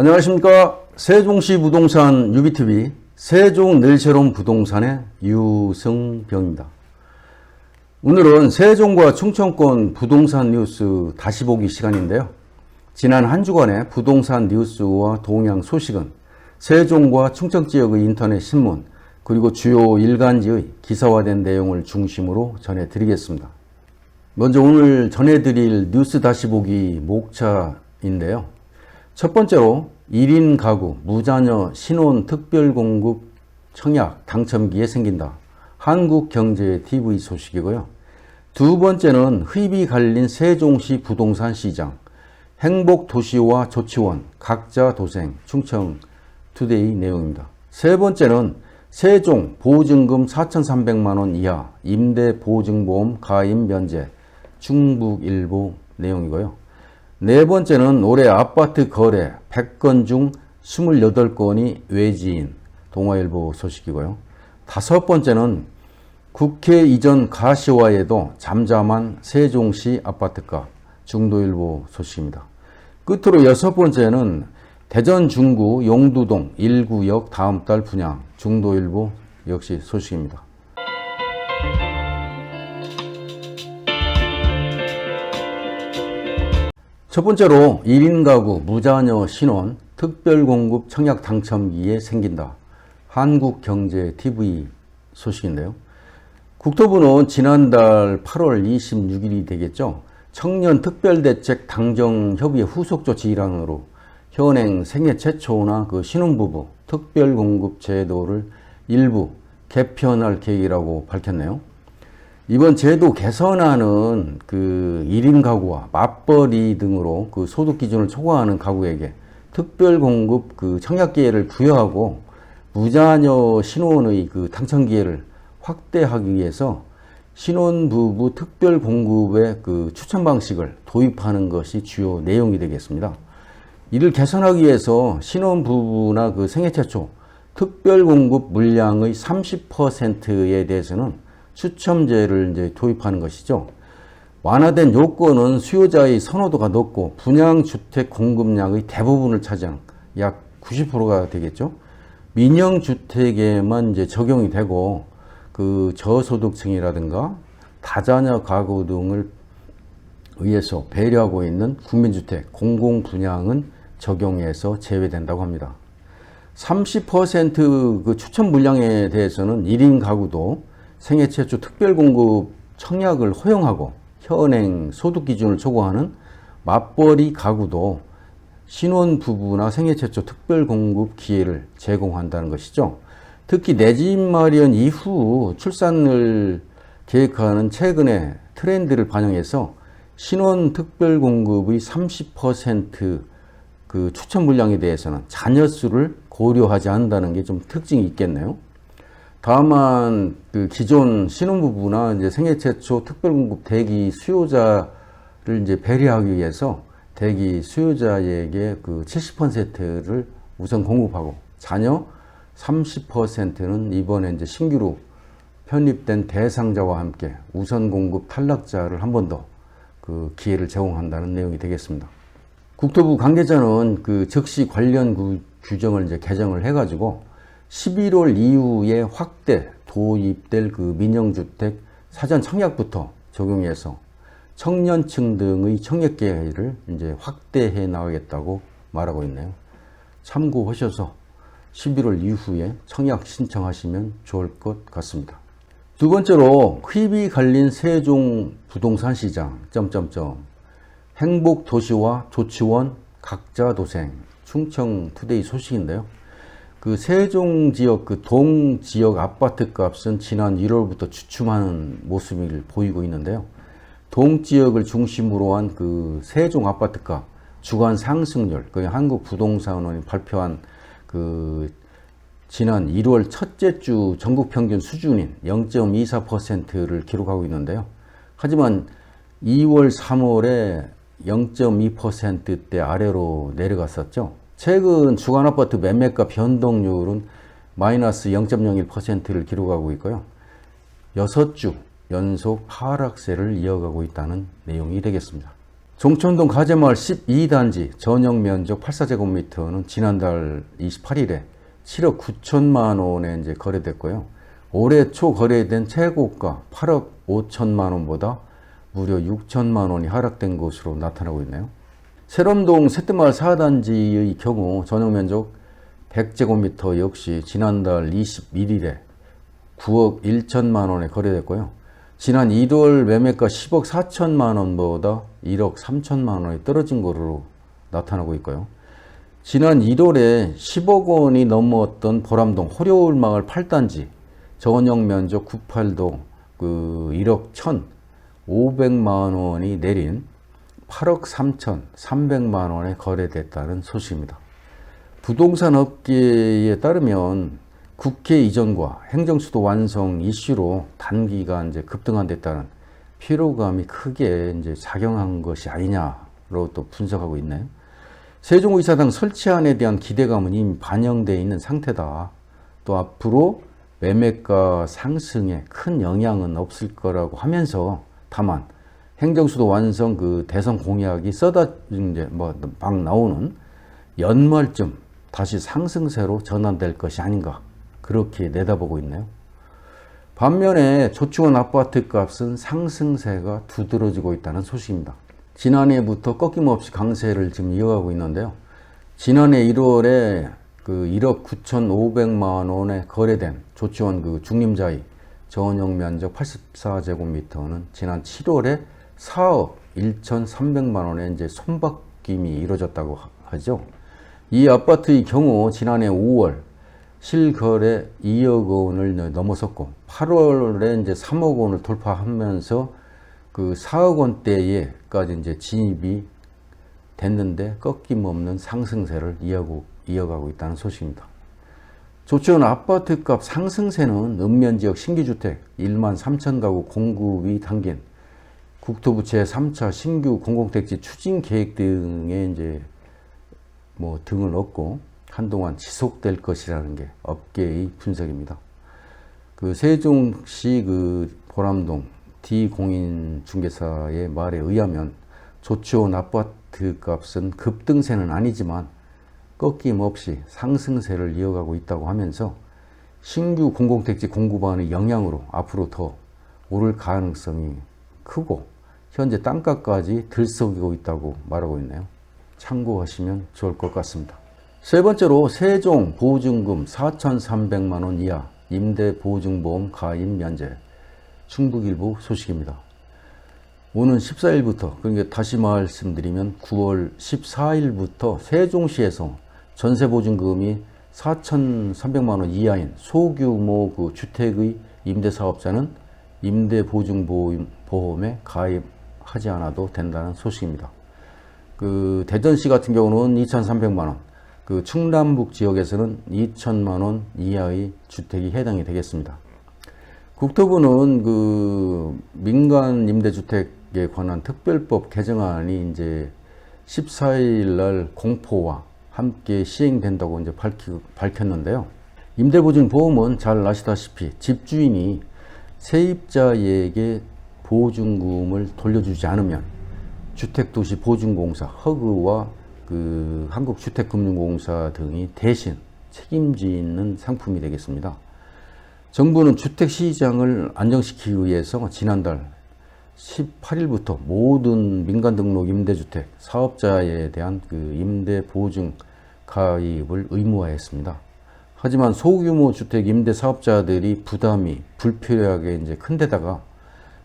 안녕하십니까. 세종시 부동산 유비TV 세종 낼새로운 부동산의 유승병입니다. 오늘은 세종과 충청권 부동산 뉴스 다시 보기 시간인데요. 지난 한 주간의 부동산 뉴스와 동향 소식은 세종과 충청 지역의 인터넷 신문 그리고 주요 일간지의 기사화된 내용을 중심으로 전해드리겠습니다. 먼저 오늘 전해드릴 뉴스 다시 보기 목차인데요. 첫 번째로 1인 가구 무자녀 신혼 특별공급 청약 당첨기에 생긴다. 한국경제TV 소식이고요. 두 번째는 흡입이 갈린 세종시 부동산 시장, 행복도시와 조치원 각자 도생 충청투데이 내용입니다. 세 번째는 세종 보증금 4,300만원 이하 임대보증보험 가입 면제 충북일보 내용이고요. 네 번째는 올해 아파트 거래 100건 중 28건이 외지인 동아일보 소식이고요. 다섯 번째는 국회 이전 가시화에도 잠잠한 세종시 아파트값 중도일보 소식입니다. 끝으로 여섯 번째는 대전 중구 용두동 1구역 다음 달 분양 중도일보 역시 소식입니다. 첫 번째로 1인 가구 무자녀 신혼 특별공급 청약 당첨기에 생긴다. 한국경제TV 소식인데요. 국토부는 지난달 8월 26일이 되겠죠. 청년 특별대책 당정협의회 후속 조치 일환으로 현행 생애 최초나 신혼부부 특별공급 제도를 일부 개편할 계획이라고 밝혔네요. 이번 제도 개선안은 1인 가구와 맞벌이 등으로 소득 기준을 초과하는 가구에게 특별공급 청약 기회를 부여하고 무자녀 신혼의 당첨 기회를 확대하기 위해서 신혼부부 특별공급의 추천 방식을 도입하는 것이 주요 내용이 되겠습니다. 이를 개선하기 위해서 신혼부부나 생애 최초 특별공급 물량의 30%에 대해서는 추첨제를 이제 도입하는 것이죠. 완화된 요건은 수요자의 선호도가 높고 분양주택 공급량의 대부분을 차지한 약 90%가 되겠죠. 민영주택에만 이제 적용이 되고 저소득층이라든가 다자녀 가구 등을 의해서 배려하고 있는 국민주택 공공분양은 적용에서 제외된다고 합니다. 30% 추천 물량에 대해서는 1인 가구도 생애 최초 특별공급 청약을 허용하고 현행 소득 기준을 초과하는 맞벌이 가구도 신혼부부나 생애 최초 특별공급 기회를 제공한다는 것이죠. 특히 내 집 마련 이후 출산을 계획하는 최근의 트렌드를 반영해서 신혼 특별공급의 30% 추천 물량에 대해서는 자녀 수를 고려하지 않는다는 게 좀 특징이 있겠네요. 다만 기존 신혼부부나 이제 생애 최초 특별공급 대기 수요자를 이제 배려하기 위해서 대기 수요자에게 70%를 우선 공급하고 자녀 30%는 이번에 이제 신규로 편입된 대상자와 함께 우선 공급 탈락자를 한 번 더 기회를 제공한다는 내용이 되겠습니다. 국토부 관계자는 즉시 관련 규정을 이제 개정을 해가지고 11월 이후에 확대 도입될 민영주택 사전 청약부터 적용해서 청년층 등의 청약 기회를 이제 확대해 나가겠다고 말하고 있네요. 참고하셔서 11월 이후에 청약 신청하시면 좋을 것 같습니다. 두 번째로 흡입이 갈린 세종 부동산 시장 행복도시와 조치원 각자 도생 충청투데이 소식인데요. 세종 지역 동 지역 아파트 값은 지난 1월부터 주춤하는 모습을 보이고 있는데요. 동 지역을 중심으로 한 세종 아파트 값 주간 상승률, 한국부동산원이 발표한 지난 1월 첫째 주 전국 평균 수준인 0.24%를 기록하고 있는데요. 하지만 2월, 3월에 0.2%대 아래로 내려갔었죠. 최근 주간 아파트 매매가 변동률은 마이너스 0.01%를 기록하고 있고요. 6주 연속 하락세를 이어가고 있다는 내용이 되겠습니다. 종천동 가재마을 12단지 전용 면적 84제곱미터는 지난달 28일에 7억 9천만 원에 이제 거래됐고요. 올해 초 거래된 최고가 8억 5천만 원보다 무려 6천만 원이 하락된 것으로 나타나고 있네요. 세롬동 세트마을 4단지의 경우 전용 면적 100제곱미터 역시 지난달 21일에 9억 1천만 원에 거래됐고요. 지난 1월 매매가 10억 4천만 원보다 1억 3천만 원이 떨어진 것으로 나타나고 있고요. 지난 1월에 10억 원이 넘었던 보람동 호려울마을 8단지 전용 면적 98도 1억 1,500만 원이 내린 8억 3,300만 원에 거래됐다는 소식입니다. 부동산 업계에 따르면 국회 이전과 행정수도 완성 이슈로 단기간 이제 급등한 데 따른 피로감이 크게 이제 작용한 것이 아니냐로 또 분석하고 있네요. 세종의사당 설치안에 대한 기대감은 이미 반영되어 있는 상태다. 또 앞으로 매매가 상승에 큰 영향은 없을 거라고 하면서 다만 행정수도 완성 대선 공약이 이제 막 나오는 연말쯤 다시 상승세로 전환될 것이 아닌가 그렇게 내다보고 있네요. 반면에 조충원 아파트 값은 상승세가 두드러지고 있다는 소식입니다. 지난해부터 꺾임없이 강세를 지금 이어가고 있는데요. 지난해 1월에 1억 9,500만 원에 거래된 조충원 중림자이 전용 면적 84제곱미터는 지난 7월에 4억 1,300만 원에 이제 손바뀜이 이루어졌다고 하죠. 이 아파트의 경우 지난해 5월 실거래 2억 원을 넘어섰고 8월에 이제 3억 원을 돌파하면서 4억 원대에까지 이제 진입이 됐는데 꺾임없는 상승세를 이어가고 있다는 소식입니다. 조치원 아파트값 상승세는 읍면지역 신규주택 1만 3천 가구 공급이 담긴 국토부 제3차 신규 공공택지 추진 계획 등에 이제 등을 얻고 한동안 지속될 것이라는 게 업계의 분석입니다. 세종시 보람동 D공인중개사의 말에 의하면 조치원 아파트 값은 급등세는 아니지만 꺾임없이 상승세를 이어가고 있다고 하면서 신규 공공택지 공급안의 영향으로 앞으로 더 오를 가능성이 크고 현재 땅값까지 들썩이고 있다고 말하고 있네요. 참고하시면 좋을 것 같습니다. 세 번째로 세종 보증금 4,300만 원 이하 임대보증보험 가입 면제 충북일보 소식입니다. 오는 14일부터 그러니까 다시 말씀드리면 9월 14일부터 세종시에서 전세보증금이 4,300만 원 이하인 소규모 주택의 임대사업자는 임대보증보험에 가입하지 않아도 된다는 소식입니다. 대전시 같은 경우는 2,300만 원, 충남북 지역에서는 2천만 원 이하의 주택이 해당이 되겠습니다. 국토부는 민간 임대주택에 관한 특별법 개정안이 이제 14일 날 공포와 함께 시행된다고 이제 밝혔는데요. 임대보증보험은 잘 아시다시피 집주인이 세입자에게 보증금을 돌려주지 않으면 주택도시보증공사 허그와 한국주택금융공사 등이 대신 책임지는 상품이 되겠습니다. 정부는 주택시장을 안정시키기 위해서 지난달 18일부터 모든 민간등록 임대주택 사업자에 대한 임대보증 가입을 의무화했습니다. 하지만 소규모 주택 임대 사업자들이 부담이 불필요하게 이제 큰데다가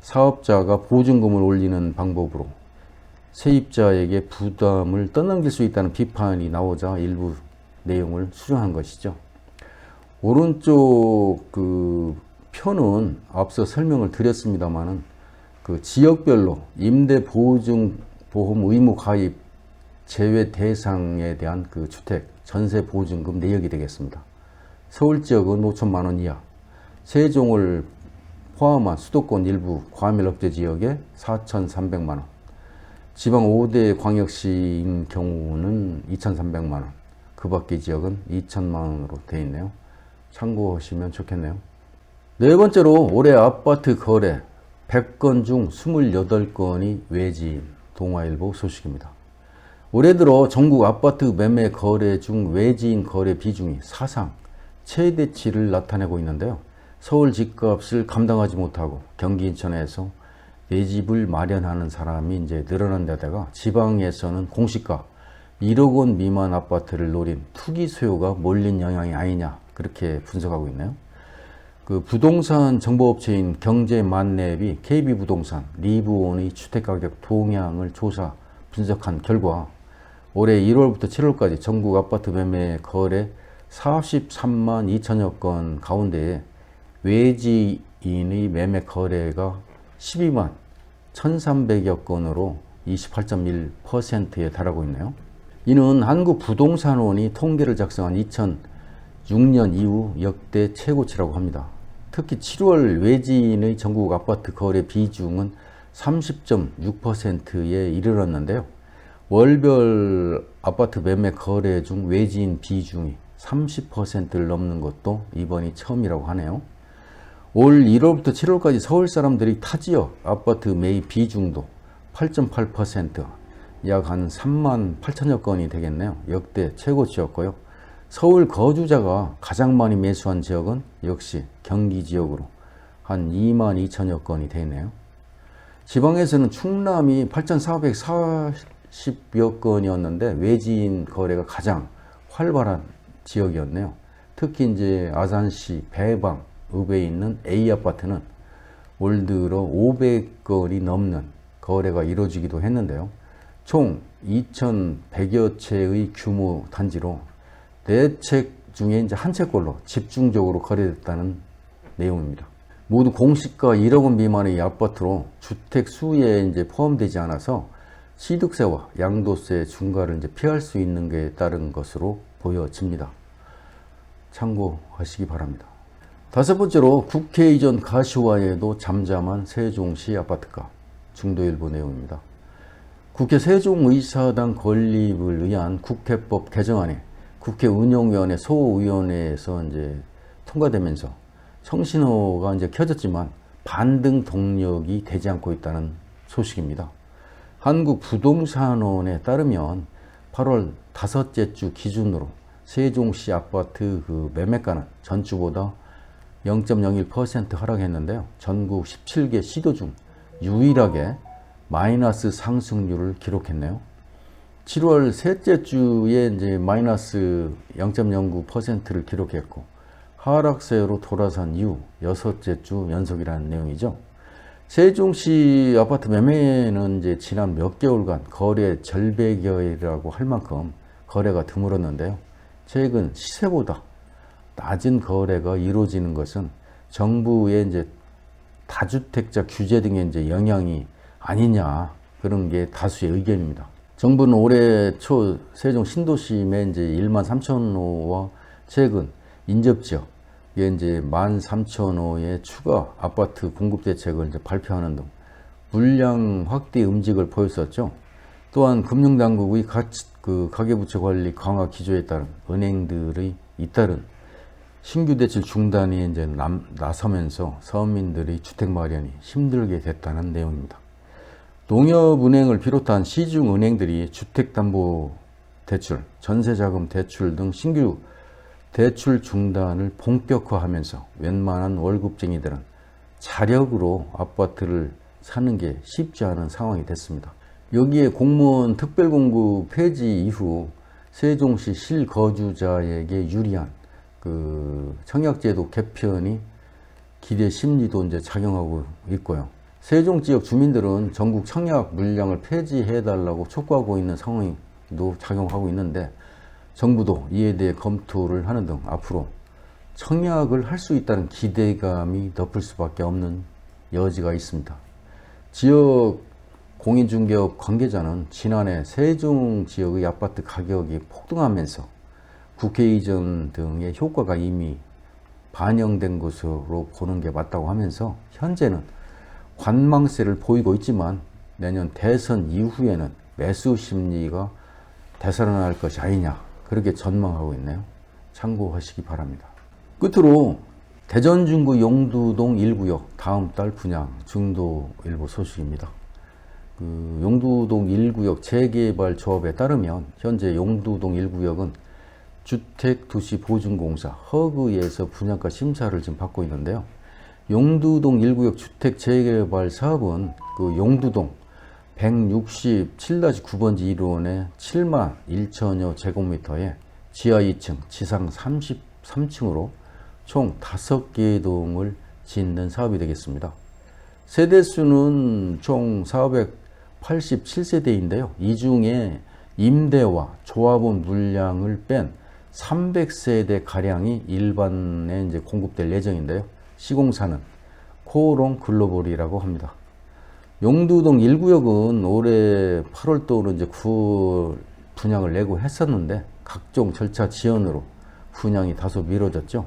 사업자가 보증금을 올리는 방법으로 세입자에게 부담을 떠넘길 수 있다는 비판이 나오자 일부 내용을 수정한 것이죠. 오른쪽 표는 앞서 설명을 드렸습니다만은 지역별로 임대보증보험 의무 가입 제외 대상에 대한 주택 전세 보증금 내역이 되겠습니다. 서울 지역은 5천만 원 이하, 세종을 포함한 수도권 일부 과밀 억제 지역에 4,300만 원, 지방 5대 광역시인 경우는 2,300만 원, 그 밖의 지역은 2천만 원으로 되어 있네요. 참고하시면 좋겠네요. 네 번째로 올해 아파트 거래 100건 중 28건이 외지인 동아일보 소식입니다. 올해 들어 전국 아파트 매매 거래 중 외지인 거래 비중이 사상 최대치를 나타내고 있는데요. 서울 집값을 감당하지 못하고 경기 인천에서 내 집을 마련하는 사람이 이제 늘어난 데다가 지방에서는 공시가 1억 원 미만 아파트를 노린 투기 수요가 몰린 영향이 아니냐, 그렇게 분석하고 있네요. 그 부동산 정보업체인 경제만렙이 KB부동산, 리브온의 주택가격 동향을 조사 분석한 결과 올해 1월부터 7월까지 전국 아파트 매매 거래 43만 2천여 건 가운데 외지인의 매매 거래가 12만 1,300여 건으로 28.1%에 달하고 있네요. 이는 한국부동산원이 통계를 작성한 2006년 이후 역대 최고치라고 합니다. 특히 7월 외지인의 전국 아파트 거래 비중은 30.6%에 이르렀는데요. 월별 아파트 매매 거래 중 외지인 비중이 30%를 넘는 것도 이번이 처음이라고 하네요. 올 1월부터 7월까지 서울 사람들이 타지역 아파트 매입 비중도 8.8%, 약 한 3만 8천여 건이 되겠네요. 역대 최고치였고요. 서울 거주자가 가장 많이 매수한 지역은 역시 경기 지역으로 한 2만 2천여 건이 되네요. 지방에서는 충남이 8,440여 건이었는데 외지인 거래가 가장 활발한 지역이었네요. 특히 이제 아산시 배방 읍에 있는 A아파트는 올 들어 500건이 넘는 거래가 이루어지기도 했는데요. 총 2,100여 채의 규모 단지로 4채 중에 이제 한 채꼴로 집중적으로 거래됐다는 내용입니다. 모두 공시가 1억 원 미만의 아파트로 주택 수에 이제 포함되지 않아서 취득세와 양도세 중과를 이제 피할 수 있는 게 따른 것으로 보여집니다. 참고하시기 바랍니다. 다섯 번째로 국회 이전 가시화에도 잠잠한 세종시 아파트가, 중도일보 내용입니다. 국회 세종의사당 건립을 위한 국회법 개정안이 국회 운영위원회 소위원회에서 이제 통과되면서 청신호가 이제 켜졌지만 반등 동력이 되지 않고 있다는 소식입니다. 한국부동산원에 따르면 8월 다섯째 주 기준으로 세종시 아파트 그 매매가는 전주보다 0.01% 하락했는데요. 전국 17개 시도 중 유일하게 마이너스 상승률을 기록했네요. 7월 셋째 주에 이제 마이너스 0.09%를 기록했고 하락세로 돌아선 이후 여섯째 주 연속이라는 내용이죠. 세종시 아파트 매매는 이제 지난 몇 개월간 거래 절벽이라고 할 만큼 거래가 드물었는데요. 최근 시세보다 낮은 거래가 이루어지는 것은 정부의 이제 다주택자 규제 등의 이제 영향이 아니냐, 그런 게 다수의 의견입니다. 정부는 올해 초 세종 신도심에 이제 1만 3천 호와 최근 인접지역에 이제 13,000호의 추가 아파트 공급 대책을 이제 발표하는 등 물량 확대 움직임을 보였었죠. 또한 금융당국의 가계부채 관리 강화 기조에 따른 은행들의 잇따른 신규 대출 중단이 이제 나서면서 서민들의 주택 마련이 힘들게 됐다는 내용입니다. 농협은행을 비롯한 시중 은행들이 주택담보대출, 전세자금 대출 등 신규 대출 중단을 본격화하면서 웬만한 월급쟁이들은 자력으로 아파트를 사는 게 쉽지 않은 상황이 됐습니다. 여기에 공무원 특별공급 폐지 이후 세종시 실거주자에게 유리한 그 청약제도 개편이 기대 심리도 이제 작용하고 있고요. 세종 지역 주민들은 전국 청약 물량을 폐지해달라고 촉구하고 있는 상황도 작용하고 있는데 정부도 이에 대해 검토를 하는 등 앞으로 청약을 할 수 있다는 기대감이 덮을 수밖에 없는 여지가 있습니다. 지역 공인중개업 관계자는 지난해 세종 지역의 아파트 가격이 폭등하면서 국회 이전 등의 효과가 이미 반영된 것으로 보는 게 맞다고 하면서 현재는 관망세를 보이고 있지만 내년 대선 이후에는 매수 심리가 되살아날 것이 아니냐, 그렇게 전망하고 있네요. 참고하시기 바랍니다. 끝으로 대전 중구 용두동 1구역 다음 달 분양, 중도일보 소식입니다. 용두동 1구역 재개발 조합에 따르면 현재 용두동 1구역은 주택도시보증공사 허그에서 분양가 심사를 지금 받고 있는데요. 용두동 1구역 주택 재개발 사업은 용두동 167-9번지 1호원의 7만 1천여 제곱미터에 지하 2층, 지상 33층으로 총 5개의 동을 짓는 사업이 되겠습니다. 세대수는 총 487세대인데요. 이 중에 임대와 조합원 물량을 뺀 300세대 가량이 일반에 이제 공급될 예정인데요. 시공사는 코오롱 글로벌이라고 합니다. 용두동 1구역은 올해 8월도로 이제 분양을 내고 했었는데 각종 절차 지연으로 분양이 다소 미뤄졌죠.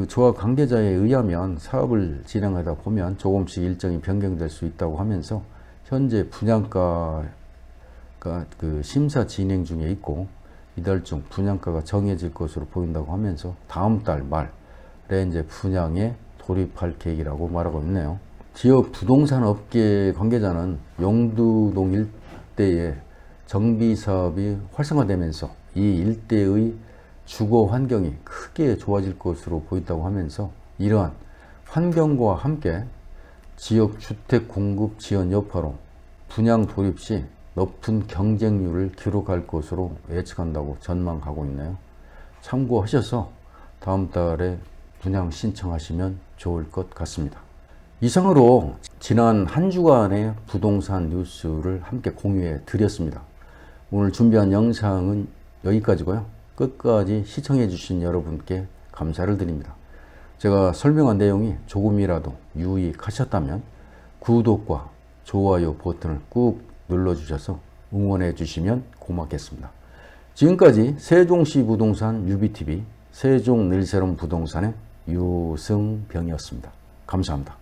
조합 관계자에 의하면 사업을 진행하다 보면 조금씩 일정이 변경될 수 있다고 하면서 현재 분양가가 심사 진행 중에 있고 이달 중 분양가가 정해질 것으로 보인다고 하면서 다음 달 말에 이제 분양에 돌입할 계획이라고 말하고 있네요. 지역 부동산 업계 관계자는 용두동 일대의 정비 사업이 활성화되면서 이 일대의 주거 환경이 크게 좋아질 것으로 보인다고 하면서 이러한 환경과 함께 지역 주택 공급 지연 여파로 분양 돌입 시 높은 경쟁률을 기록할 것으로 예측한다고 전망하고 있네요. 참고하셔서 다음 달에 분양 신청하시면 좋을 것 같습니다. 이상으로 지난 한 주간의 부동산 뉴스를 함께 공유해 드렸습니다. 오늘 준비한 영상은 여기까지고요. 끝까지 시청해 주신 여러분께 감사를 드립니다. 제가 설명한 내용이 조금이라도 유익하셨다면 구독과 좋아요 버튼을 꾹 눌러주셔서 응원해 주시면 고맙겠습니다. 지금까지 세종시 부동산 UBTV 세종늘새로운 부동산의 유승병이었습니다. 감사합니다.